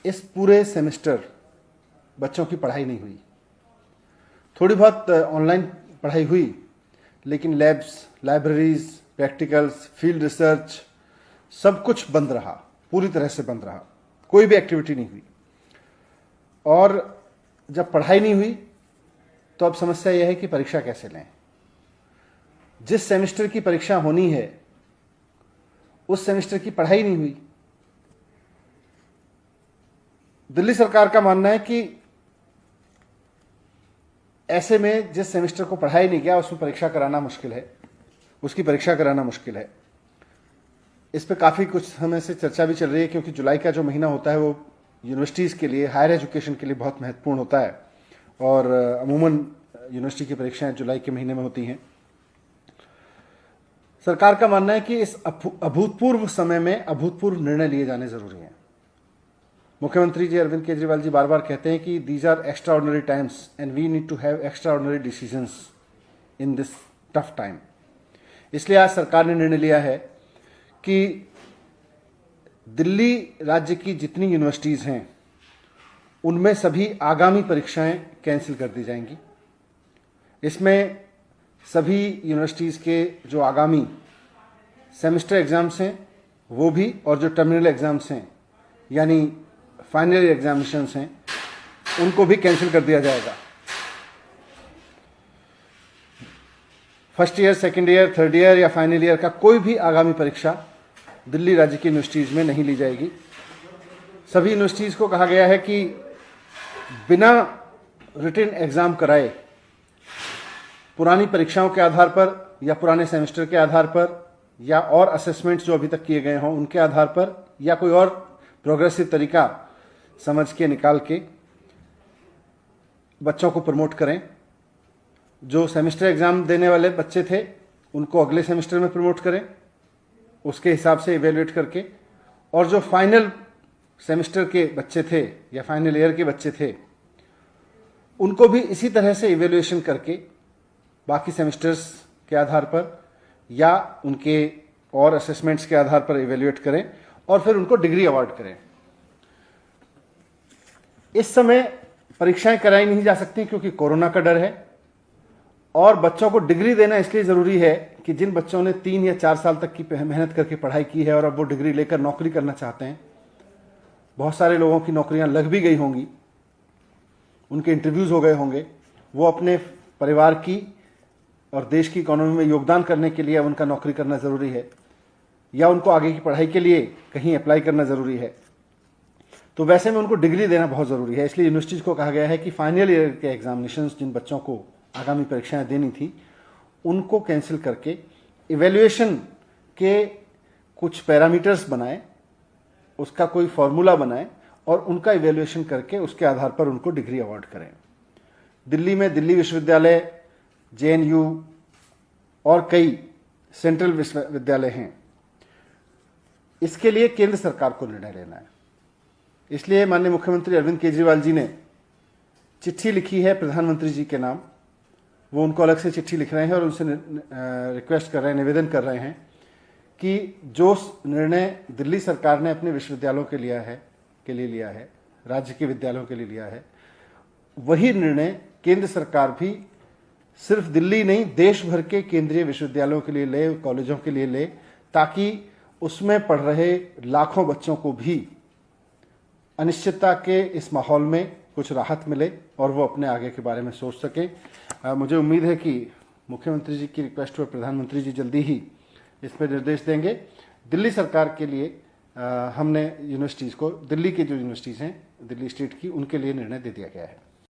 इस पूरे सेमेस्टर बच्चों की पढ़ाई नहीं हुई। थोड़ी बहुत ऑनलाइन पढ़ाई हुई, लेकिन labs, libraries, practicals, field research सब कुछ बंद रहा, पूरी तरह से बंद रहा। कोई भी एक्टिविटी नहीं हुई। और जब पढ़ाई नहीं हुई तो अब समस्या यह है कि परीक्षा कैसे लें। जिस सेमेस्टर की परीक्षा होनी है उस सेमेस्टर की पढ़ाई नहीं हुई। दिल्ली सरकार का मानना है कि ऐसे में जिस सेमेस्टर को पढ़ाई नहीं गया उसमें परीक्षा कराना मुश्किल है, उसकी परीक्षा कराना मुश्किल है। इस पे काफ़ी कुछ समय से चर्चा भी चल रही है, क्योंकि जुलाई का जो महीना होता है वो यूनिवर्सिटीज़ के लिए, हायर एजुकेशन के लिए बहुत महत्वपूर्ण होता है। और अमूमन यूनिवर्सिटी की परीक्षाएं जुलाई के महीने में होती हैं। सरकार का मानना है कि इस अभूतपूर्व समय में अभूतपूर्व निर्णय लिए जाने जरूरी हैं। मुख्यमंत्री जी अरविंद केजरीवाल जी बार बार कहते हैं कि these are extraordinary times and we need to have extraordinary decisions in this tough time. इसलिए आज सरकार ने निर्णय लिया है कि दिल्ली राज्य की जितनी यूनिवर्सिटीज़ हैं उनमें सभी आगामी परीक्षाएं कैंसिल कर दी जाएंगी। इसमें सभी यूनिवर्सिटीज़ के जो आगामी सेमेस्टर एग्ज़ाम्स हैं वो भी, और जो टर्मिनल एग्ज़ाम्स हैं यानी फाइनल एग्जामिनेशंस हैं उनको भी कैंसिल कर दिया जाएगा। First year, second year, third year या फाइनल ईयर का कोई भी आगामी परीक्षा दिल्ली राज्य की यूनिवर्सिटीज़ में नहीं ली जाएगी। सभी यूनिवर्सिटीज़ को कहा गया है कि बिना रिटन एग्ज़ाम कराए पुरानी परीक्षाओं के आधार पर या पुराने सेमेस्टर के आधार पर या और असेसमेंट्स जो अभी तक किए गए हों उनके आधार पर या कोई और प्रोग्रेसिव तरीका समझ के निकाल के बच्चों को प्रमोट करें। जो सेमेस्टर एग्ज़ाम देने वाले बच्चे थे उनको अगले सेमेस्टर में प्रमोट करें, उसके हिसाब से इवेल्युएट करके। और जो फाइनल सेमेस्टर के बच्चे थे या फाइनल ईयर के बच्चे थे उनको भी इसी तरह से इवेल्युएशन करके बाकी सेमेस्टर्स के आधार पर या उनके और असेसमेंट्स के आधार पर इवेल्युएट करें और फिर उनको डिग्री अवार्ड करें। इस समय परीक्षाएं कराई नहीं जा सकती क्योंकि कोरोना का डर है, और बच्चों को डिग्री देना इसलिए ज़रूरी है कि जिन बच्चों ने 3 या 4 साल तक की मेहनत करके पढ़ाई की है और अब वो डिग्री लेकर नौकरी करना चाहते हैं, बहुत सारे लोगों की नौकरियां लग भी गई होंगी, उनके इंटरव्यूज़ हो गए होंगे, वो अपने परिवार की और देश की इकोनॉमी में योगदान करने के लिए उनका नौकरी करना ज़रूरी है या उनको आगे की पढ़ाई के लिए कहीं अप्लाई करना ज़रूरी है। तो वैसे में उनको डिग्री देना बहुत ज़रूरी है। इसलिए यूनिवर्सिटीज़ को कहा गया है कि फाइनल ईयर के एग्जामिनेशंस जिन बच्चों को आगामी परीक्षाएं देनी थी उनको कैंसिल करके इवैल्यूएशन के कुछ पैरामीटर्स बनाएं, उसका कोई फॉर्मूला बनाएं और उनका इवैल्यूएशन करके उसके आधार पर उनको डिग्री अवार्ड करें। दिल्ली में दिल्ली विश्वविद्यालय, जेएनयू और कई सेंट्रल विश्वविद्यालय हैं। इसके लिए केंद्र सरकार को निर्णय लेना है। इसलिए माननीय मुख्यमंत्री अरविंद केजरीवाल जी ने चिट्ठी लिखी है प्रधानमंत्री जी के नाम। वो उनको अलग से चिट्ठी लिख रहे हैं और उनसे रिक्वेस्ट कर रहे हैं, निवेदन कर रहे हैं कि जो निर्णय दिल्ली सरकार ने अपने विश्वविद्यालयों के लिए लिया है, राज्य के विद्यालयों के लिए लिया है, वही निर्णय केंद्र सरकार भी सिर्फ दिल्ली नहीं देश भर के केंद्रीय विश्वविद्यालयों के लिए ले, कॉलेजों के लिए ले, ताकि उसमें पढ़ रहे लाखों बच्चों को भी अनिश्चितता के इस माहौल में कुछ राहत मिले और वो अपने आगे के बारे में सोच सकें। मुझे उम्मीद है कि मुख्यमंत्री जी की रिक्वेस्ट पर प्रधानमंत्री जी जल्दी ही इस पर निर्देश देंगे। दिल्ली सरकार के लिए हमने यूनिवर्सिटीज़ को, दिल्ली की जो यूनिवर्सिटीज़ हैं दिल्ली स्टेट की, उनके लिए निर्णय दे दिया गया है।